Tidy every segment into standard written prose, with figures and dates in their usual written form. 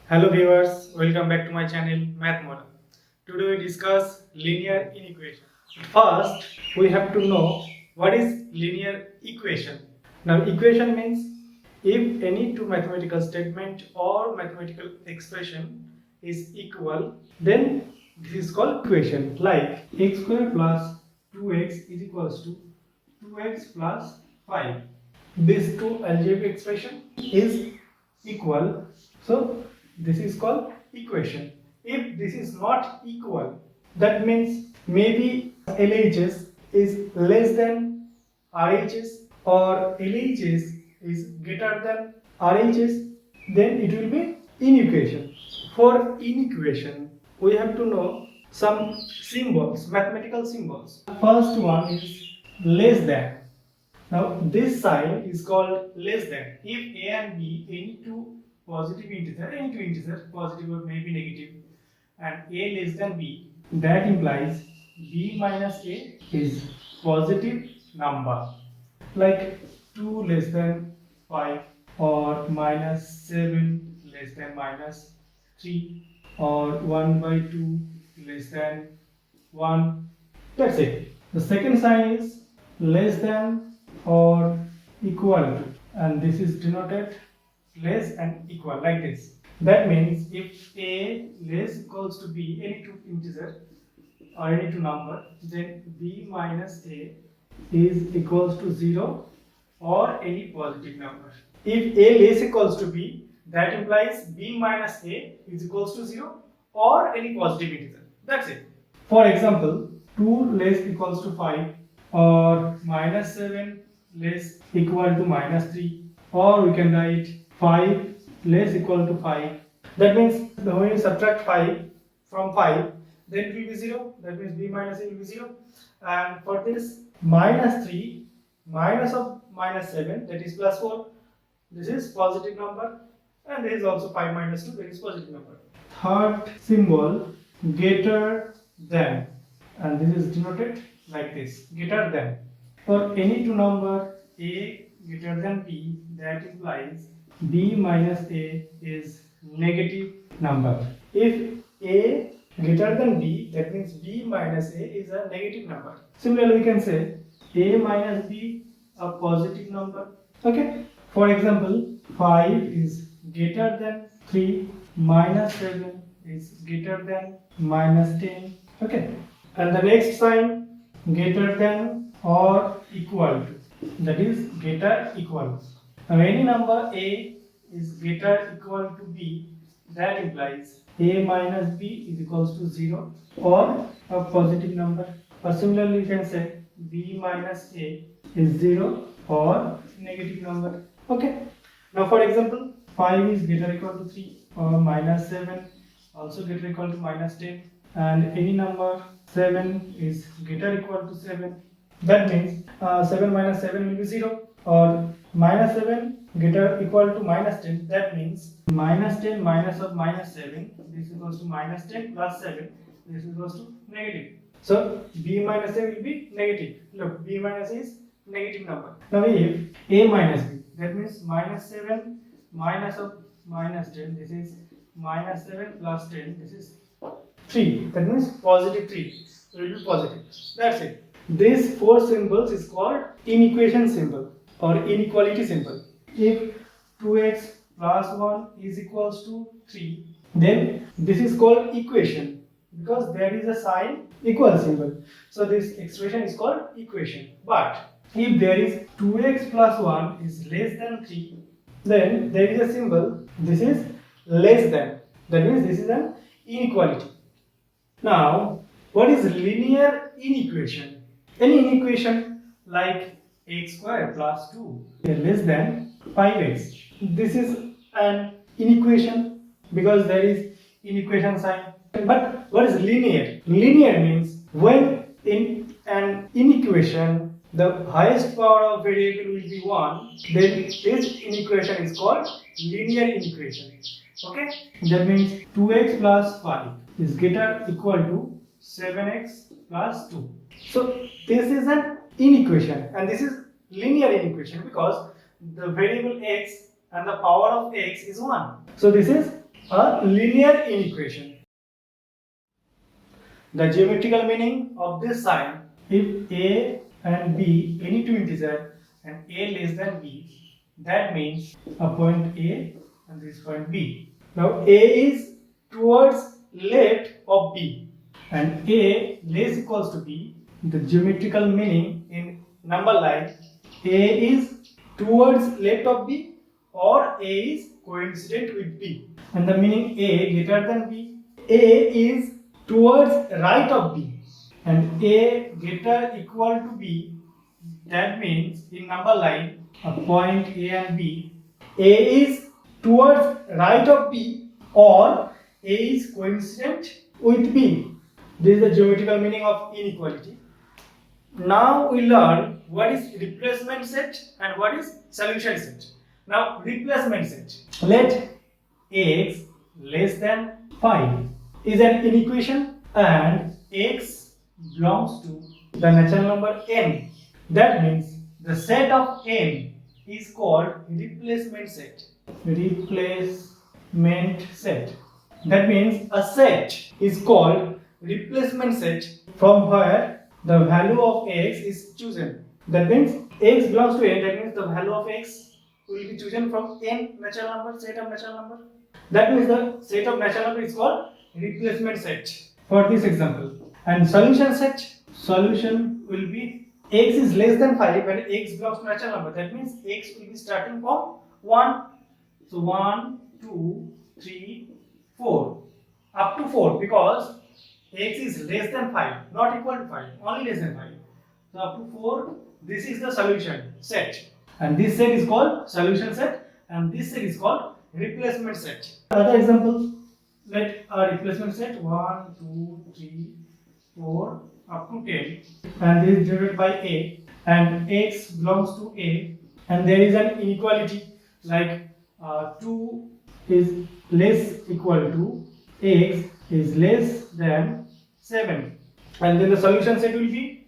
Hello viewers, welcome back to my channel Math Model. Today we discuss linear inequation. First, we have to know what is linear equation. Now equation means if any two mathematical statement or mathematical expression is equal, then this is called equation. Like x square plus 2x is equals to 2x plus 5. These two algebraic expression is equal, so this is called equation. If this is not equal, that means maybe LHS is less than RHS or LHS is greater than RHS, then it will be inequation. For inequation, we have to know some symbols, mathematical symbols. First one is less than. Now this sign is called less than. If a and b, any two positive integer, positive or maybe negative, and a less than b, that implies b minus a is positive number. Like 2 less than 5 or minus 7 less than minus 3 or 1 by 2 less than 1. That's it. The second sign is less than or equal to, and this is denoted less and equal like this. That means if a less equals to b, any two integer or any two number, then b minus a is equals to 0 or any positive number. If a less equals to b, that implies b minus a is equals to 0 or any positive integer. That's it. For example, 2 less equals to 5 or minus 7 less equal to minus 3, or we can write 5 less equal to 5. That means when you subtract 5 from 5, then it will be 0. That means b minus a will be 0. And for this minus 3 minus of minus 7, that is plus 4, this is positive number, and there is also 5 minus 2, that is positive number. Third symbol, greater than, and this is denoted like this, greater than. For any two number a greater than b, that implies b minus a is negative number. If a greater than b, that means b minus a is a negative number. Similarly, we can say a minus b a positive number. Okay. For example, 5 is greater than 3, minus 7 is greater than minus 10. Okay. And the next sign, greater than or equal to, that is greater equal. Now any number a is greater equal to b, that implies a minus b is equals to 0 or a positive number. Or similarly you can say b minus a is 0 or negative number. Okay. Now for example, 5 is greater equal to 3 or minus 7 also greater equal to minus 10, and any number 7 is greater equal to 7. That means 7 minus 7 will be 0, or minus 7 greater equal to minus 10. That means minus 10 minus of minus 7, this is equals to minus 10 plus 7, this is equals to negative. So b minus a will be negative. Look, b minus a is negative number. Now if a minus b, that means minus 7 minus of minus 10, this is minus 7 plus 10, this is 3. That means positive 3 will be positive. That's it. These four symbols is called inequation symbol or inequality symbol. If 2x plus 1 is equals to 3, then this is called equation because there is a sign equal symbol. So this expression is called equation. But if there is 2x plus 1 is less than 3, then there is a symbol, this is less than. That means this is an inequality. Now, what is linear inequation? Any inequation like x square plus 2 is less than 5x. This is an inequation because there is inequation sign. But what is linear? Linear means when in an inequation the highest power of variable will be 1, then this inequation is called linear inequation. Okay? That means 2x plus 5 is greater equal to 7x plus 2. So this is an inequation and this is linear inequation because the variable x and the power of x is 1. So this is a linear inequation. The geometrical meaning of this sign, if a and b any two integer and a less than b, that means a point A and this point B. Now A is towards left of B and A less equals to B. The geometrical meaning in number line, A is towards left of B or A is coincident with B, and the meaning A greater than B. A is towards right of B and A greater equal to B. That means in number line a point A and B, A is towards right of B or A is coincident with B. This is the geometrical meaning of inequality. Now we learn what is replacement set and what is solution set. Now replacement set. Let x less than 5 is an inequation and x belongs to the natural number n. That means the set of n is called replacement set. Replacement set. That means a set is called replacement set from where the value of x is chosen. That means x belongs to n. That means the value of x will be chosen from n natural number, set of natural number. That means the set of natural number is called replacement set for this example. And solution set, solution will be x is less than 5 when x belongs to natural number. That means x will be starting from 1. So 1, 2, 3, 4 up to 4 because x is less than 5, not equal to 5, only less than 5. So up to 4, this is the solution set. And this set is called solution set and this set is called replacement set. Other example, let a replacement set 1, 2, 3, 4 up to 10 and this is denoted by a and x belongs to a and there is an inequality like 2 is less equal to x is less than 7 and then the solution set will be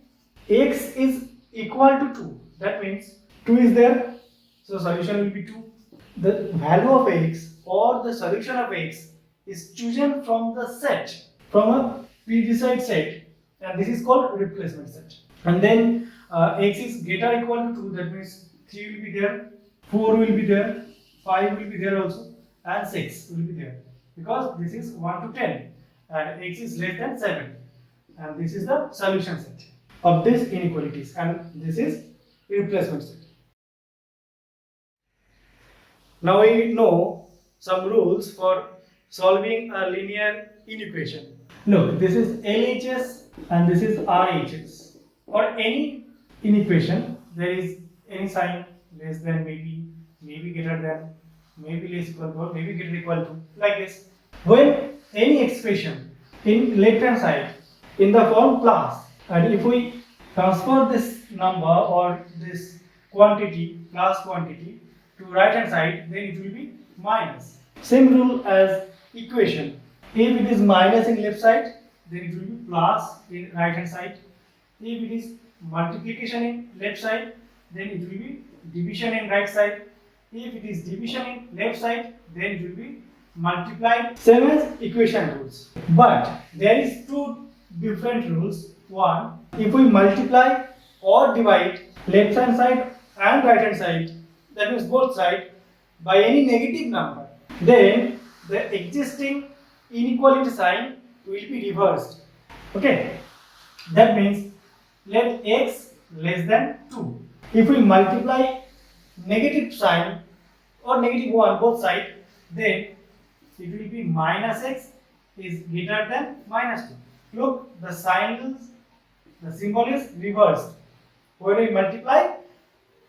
x is equal to 2. That means 2 is there, so solution will be 2. The value of x or the solution of x is chosen from the set, from a pre-decided set, and this is called replacement set. And then x is greater or equal to 2, that means 3 will be there, 4 will be there, 5 will be there also, and 6 will be there because this is 1 to 10 and x is less than 7 and this is the solution set of these inequalities and this is replacement set. Now we know some rules for solving a linear inequation. Look, this is LHS and this is RHS. For any inequation, there is any sign less than, maybe greater than, maybe less equal to, or maybe greater equal to, like this. When any expression in left hand side in the form plus, and if we transfer this number or this quantity, plus quantity, to right hand side, then it will be minus. Same rule as equation. If it is minus in left side, then it will be plus in right hand side. If it is multiplication in left side, then it will be division in right side. If it is division in left side, then it will be multiplied. Same as equation rules. But there is two different rules. One, if we multiply or divide left hand side and right hand side, that means both sides, by any negative number, then the existing inequality sign will be reversed. Okay, that means let x less than 2. If we multiply negative sign or negative 1 both sides, then it will be minus x is greater than minus 2. Look, the symbol is reversed when we multiply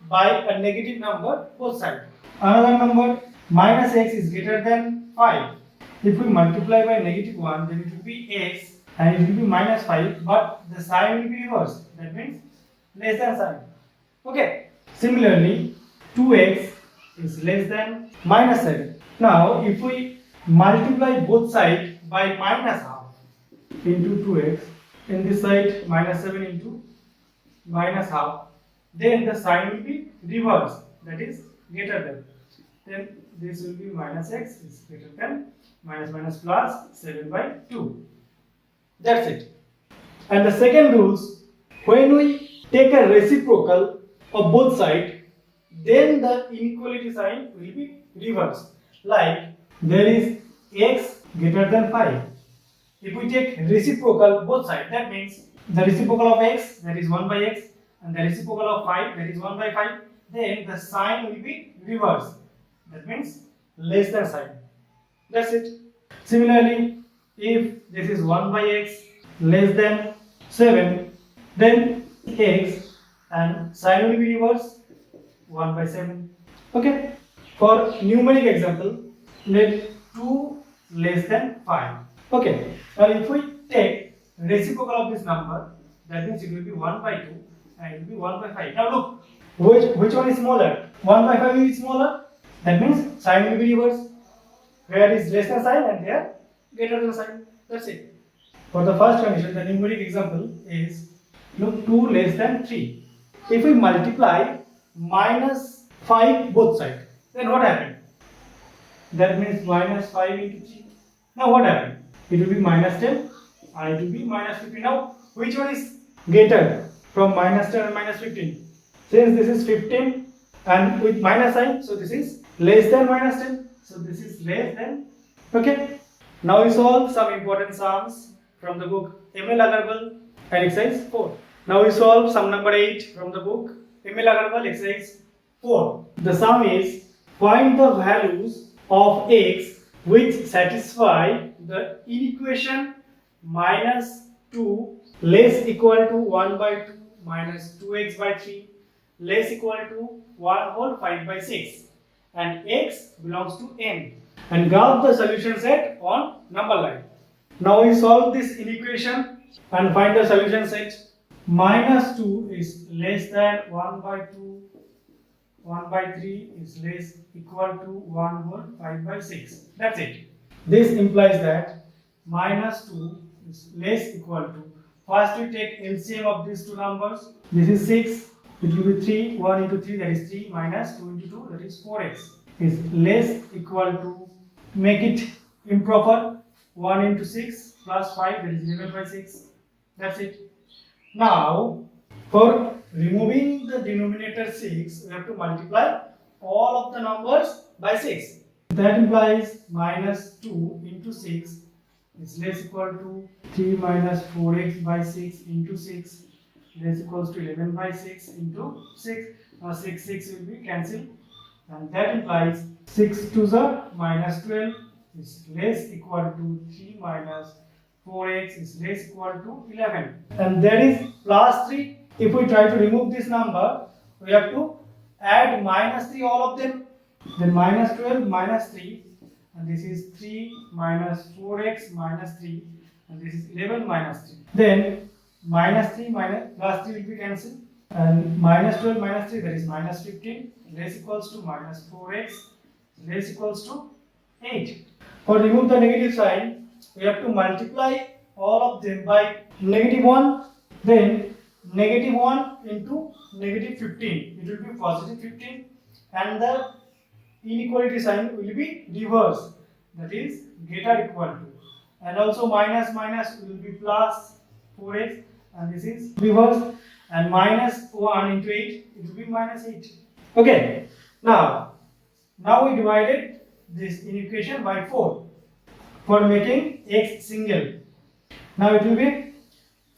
by a negative number both sides. Another number, minus x is greater than 5. If we multiply by negative 1, then it will be x and it will be minus 5, but the sign will be reversed. That means less than sign. Okay. Similarly, 2x is less than minus 7. Now, if we multiply both sides by minus half into 2x, in this side minus 7 into minus half, then the sign will be reversed, that is greater than. Then this will be minus x is greater than minus minus plus 7 by 2. That's it. And the second rules, when we take a reciprocal of both sides, then the inequality sign will be reversed. Like there is x greater than 5. If we take reciprocal both sides, that means the reciprocal of x, that is 1 by x, and the reciprocal of 5, that is 1 by 5, then the sign will be reversed. That means less than sign. That's it. Similarly, if this is 1 by x less than 7, then x and sign will be reversed, 1 by 7. Okay. For numeric example, let 2 less than 5. Okay. Now if we take reciprocal of this number, that means it will be 1 by 2 and it will be 1 by 5. Now look, which one is smaller? 1 by 5 is smaller. That means sign will be reversed. Here is less than sign and here greater than sign. That's it. For the first condition, the numeric example is, look, 2 less than 3. If we multiply minus 5 both sides, then what happened? That means minus 5 into 3. Now what happened? It will be minus 10 and it will be minus 15. Now which one is greater from minus 10 and minus 15? Since this is 15 and with minus sign, so this is less than minus 10. So this is less than. Okay. Now we solve some important sums from the book M.L. Agarwal and exercise 4. Now we solve sum number 8 from the book M.L. Agarwal exercise 4. The sum is, find the values of x which satisfy the inequation minus 2 less equal to 1 by 2 minus 2x by 3 less equal to 1 whole 5 by 6, and x belongs to n, and graph the solution set on number line. Now we solve this inequation and find the solution set. Minus 2 is less than 1 by 2, 1 by 3 is less equal to 1 whole 5 by 6. That's it. This implies that minus 2 is less equal to, first we take LCM of these two numbers. This is 6, it will be 3, 1 into 3, that is 3, minus 2 into 2, that is 4x, is less equal to, make it improper, 1 into 6 plus 5, that is 11 by 6. That's it. Now, for removing the denominator 6, we have to multiply all of the numbers by 6. That implies minus 2 into 6 is less equal to 3 minus 4x by 6 into 6 less equals to 11 by 6 into 6. Now 6 will be cancelled, and that implies 6 to the minus 12 is less equal to 3 minus 4x is less equal to 11, and there is plus 3. If we try to remove this number, we have to add minus 3 all of them, then minus 12 minus 3, and this is 3 minus 4x minus 3, and this is 11 minus 3. Then minus 3 minus plus 3 will be cancelled, and minus 12 minus 3, that is minus 15, less equals to minus 4x less equals to 8. For remove the negative sign, we have to multiply all of them by negative 1, then negative 1 into negative 15, it will be positive 15, and the inequality sign will be reversed, that is greater equal to, and also minus minus will be plus 4x, and this is reversed, and minus 1 into 8, it will be minus 8. Okay, now we divided this inequation by 4 for making x single. Now it will be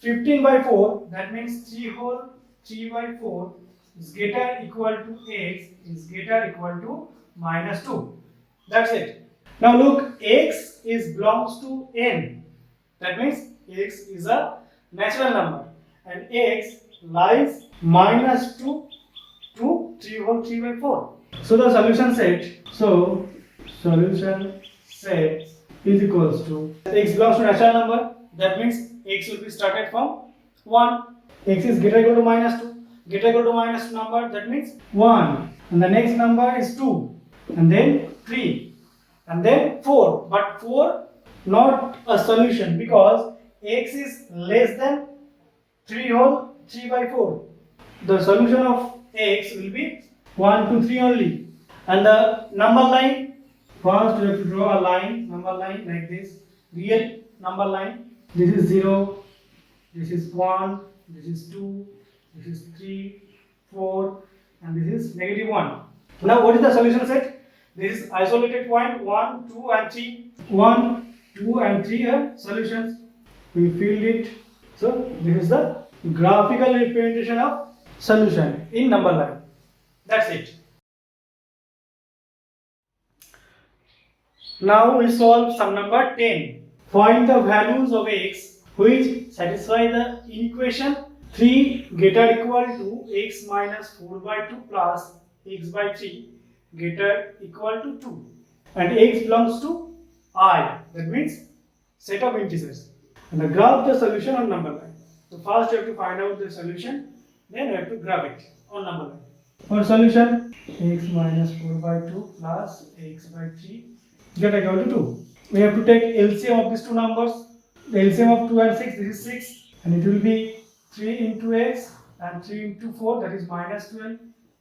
15 by 4, that means 3 whole 3 by 4 is greater equal to x is greater equal to minus 2. That's it. Now look, x is belongs to n. That means x is a natural number, and x lies minus 2 to 3 whole 3 by 4. So the solution set is equals to, x belongs to natural number, that means x will be started from 1. X is greater equal to minus 2. Greater equal to minus 2 number, that means 1. And the next number is 2. And then 3. And then 4. But 4 not a solution because x is less than 3 whole 3 by 4. The solution of x will be 1 to 3 only. And the number line First, we have to draw a line, number line like this. Real number line. This is 0, this is 1, this is 2, this is 3, 4, and this is -1. Now, what is the solution set? This is isolated point 1, 2, and 3. 1, 2, and 3 are solutions. We filled it. So, this is the graphical representation of solution in number line. That's it. Now we solve sum number 10. Find the values of x which satisfy the equation 3 greater equal to x minus 4 by 2 plus x by 3 greater equal to 2. And x belongs to I. That means set of integers. And graph the solution on number line. So first you have to find out the solution, then you have to graph it on number line. For solution, x minus 4 by 2 plus x by 3 get equal to 2. We have to take LCM of these two numbers. The LCM of 2 and 6, this is 6, and it will be 3 into x and 3 into 4, that is minus 12,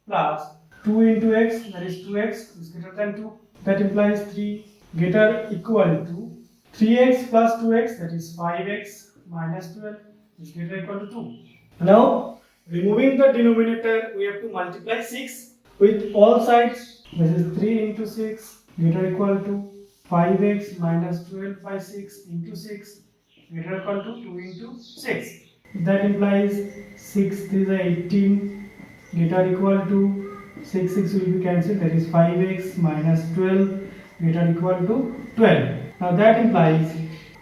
plus 2 into x, that is 2x is greater than 2. That implies 3 greater equal to 3x plus 2x, that is 5x minus 12 is greater equal to 2. Now, removing the denominator, we have to multiply 6 with all sides. This is 3 into 6 greater equal to 5x minus 12 by 6 into 6 greater equal to 2 into 6. That implies 6 is 18 greater equal to 6 will be cancelled, that is 5x minus 12 greater equal to 12. Now that implies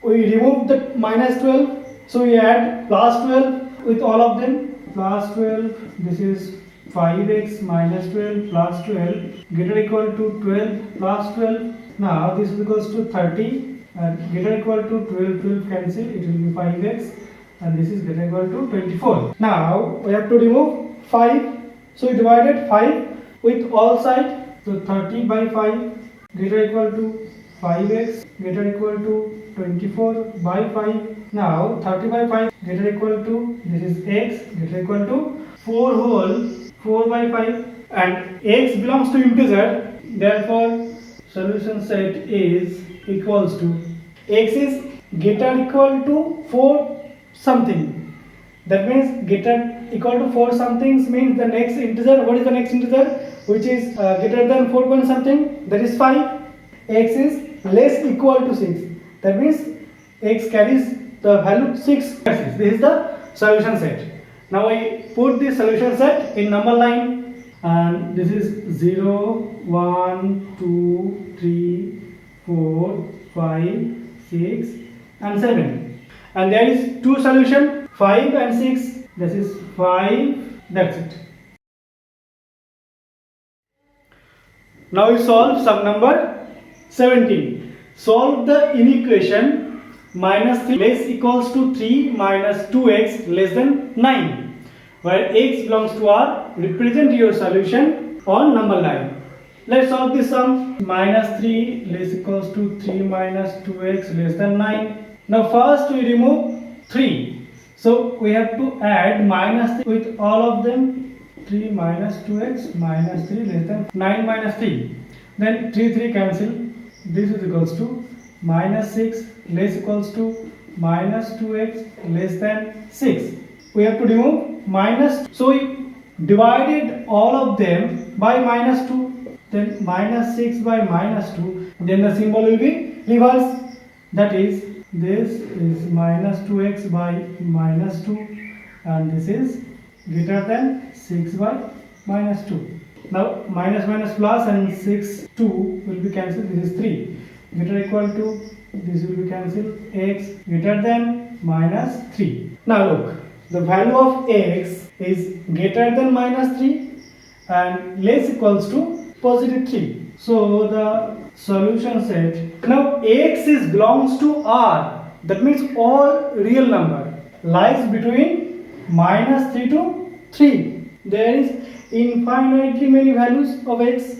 we remove the minus 12, so we add plus 12 with all of them. Plus 12, this is 5x minus 12 plus 12 greater equal to 12 plus 12. Now this is equals to 30 and greater equal to 12 cancel, it will be 5x, and this is greater equal to 24. Now we have to remove 5, so we divided 5 with all sides. So 30 by 5 greater equal to 5x greater equal to 24 by 5. Now 30 by 5 greater equal to, this is x greater equal to 4 whole 4 by 5, and x belongs to integer, therefore solution set is equals to x is greater equal to 4 something. That means greater equal to 4 something means the next integer. What is the next integer which is greater than 4 point something? That is 5. X is less equal to 6. That means x carries the value 6. This is the solution set. Now I put the solution set in number line, and this is 0, 1, 2, 3, 4, 5, 6 and 7. And there is two solution, 5 and 6. This is 5, that's it. Now we solve sum number 17. Solve the inequation minus 3 less equals to 3 minus 2x less than 9, where x belongs to R. Represent your solution on number line. Let's solve this sum. Minus 3 less equals to 3 minus 2x less than 9. Now first we remove 3. So we have to add minus 3 with all of them. 3 minus 2x minus 3 less than 9 minus 3. Then 3 cancel. This is equals to minus 6 less equals to minus 2x less than 6. We have to remove minus. So we divided all of them by minus 2. Then minus 6 by minus 2. Then the symbol will be reverse. That is, this is minus 2x by minus 2, and this is greater than 6 by minus 2. Now minus minus plus and 6 2 will be cancelled. This is 3 greater equal to, this will be cancelled, x greater than minus 3. Now look, the value of x is greater than minus 3 and less equals to positive 3. So the solution set, now x is belongs to R. That means all real number lies between minus 3 to 3. There is infinitely many values of x.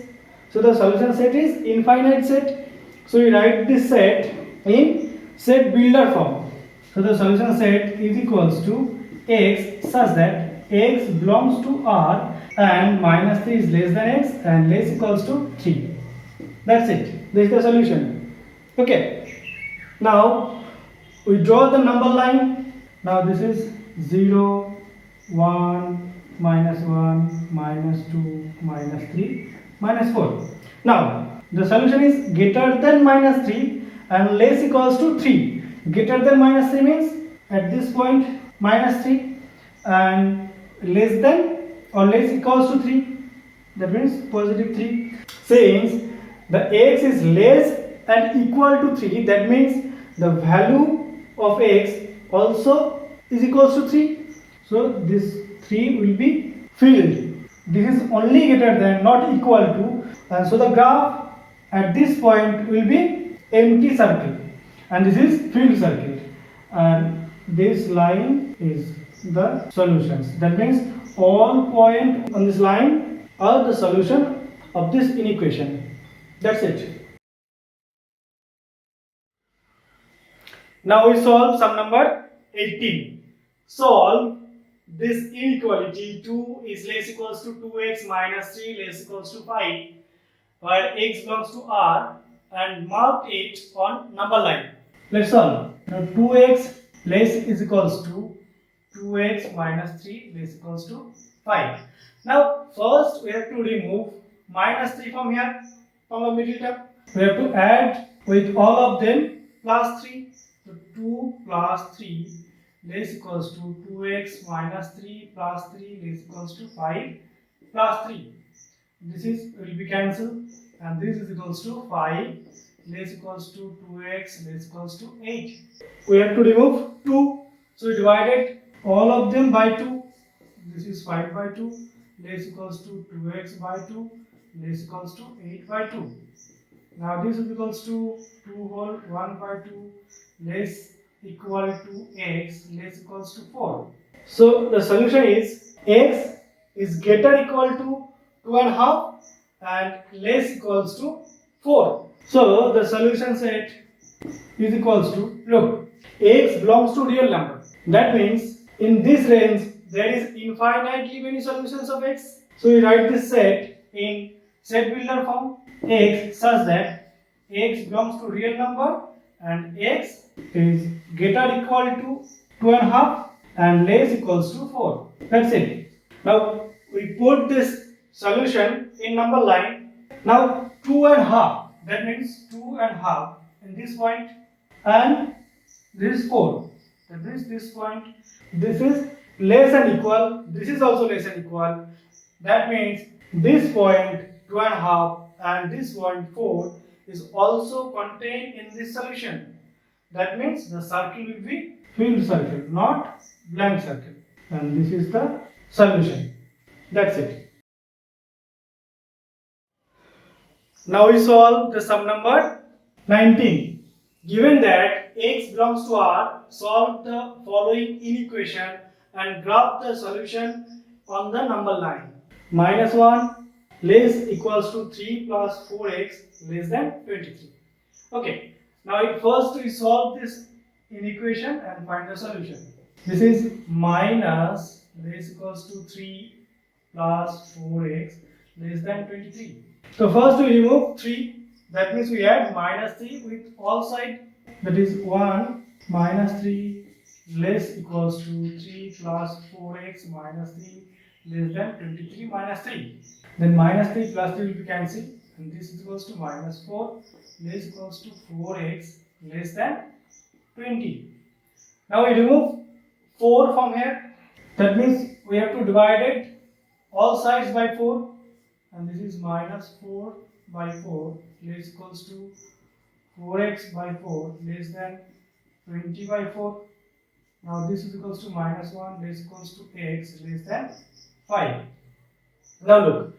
So the solution set is infinite set. So we write this set in set builder form. So the solution set is equals to x such that x belongs to R and minus 3 is less than x and less equals to 3. That's it. This is the solution. Okay. Now we draw the number line. Now this is 0, 1, -1, -2, -3, -4. Now the solution is greater than -3 and less equals to 3. Greater than -3 means at this point -3 and less than or less equals to 3. That means positive 3. Since the x is less and equal to 3, that means the value of x also is equals to 3. So this 3 will be filled. This is only greater than, not equal to. And so the graph at this point will be empty circle. And this is filled circle. And this line is the solutions. That means all points on this line are the solution of this inequation. That's it. Now we solve sum number 18. Solve this inequality 2 is less equals to 2x minus 3 less equals to 5 where x belongs to R and mark it on number line. Let's solve. Now 2x less is equals to 2x minus 3 less equals to 5. Now first we have to remove minus 3 from here, from the middle term. We have to add with all of them plus 3. So 2 plus 3 less equals to 2x minus 3 plus 3 less equals to 5 plus 3. This is will be cancelled and this is equals to 5 less equals to 2x less equals to 8. We have to remove 2. So we divided all of them by 2. This is 5 by 2 less equals to 2x by 2 less equals to 8 by 2. Now this is equals to 2 whole 1 by 2 less equal to x less equals to 4. So the solution is x is greater equal to 2.5 and less equals to 4. So the solution set is equals to, look, x belongs to real number. That means in this range there is infinitely many solutions of x. So we write this set in set builder form, x such that x belongs to real number and x is greater equal to 2.5 and less equals to 4. That's it. Now we put this solution in number line. Now 2.5, that means 2.5 in this point and this is 4. That means this point, this is less than equal, this is also less than equal. That means this point 2.5 and this point 4 is also contained in this solution. That means the circle will be filled circle, not blank circle. And this is the solution. That's it. Now we solve the sum number 19. Given that x belongs to R, solve the following inequation and graph the solution on the number line. -1 less equals to 3 plus 4x less than 23. Okay. Now first we solve this inequation and find the solution. This is minus less equals to 3 plus 4x less than 23. So first we remove 3. That means we add -3 with all sides. That is 1 minus 3 less equals to 3 plus 4x minus 3 less than 23 minus 3. Then -3 plus 3 will be cancelled and this is equals to -4 less equals to 4x less than 20. Now we remove 4 from here. That means we have to divide it all sides by 4 and this is -4 by 4 less equals to 4x by 4 less than 20 by 4. Now this is equals to -1 less equals to x less than 5. Now look,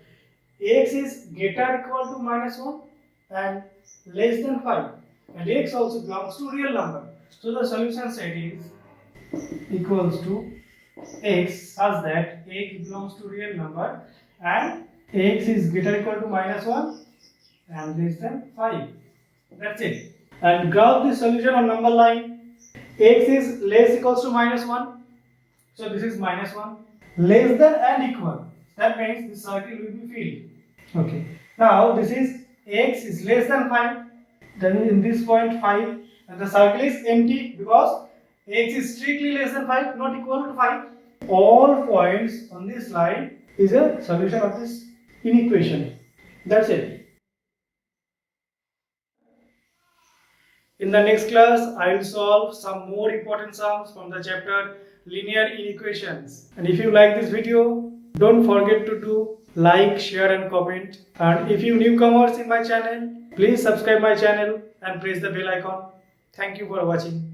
x is greater equal to -1 and less than 5 and x also belongs to real number. So the solution set is equals to x such that x belongs to real number and x is greater equal to -1 and less than 5. That's it. And graph the solution on number line. X is less equals to -1. So this is -1. Less than and equal. That means the circle will be filled. Okay. Now this is x is less than 5, then in this point 5, and the circle is empty because x is strictly less than 5, not equal to 5. All points on this line is a solution of this inequation. That's it. In the next class, I will solve some more important sums from the chapter linear inequations. And if you like this video, don't forget to do like, share and comment. And if you newcomers in my channel, please subscribe my channel and press the bell icon. Thank you for watching.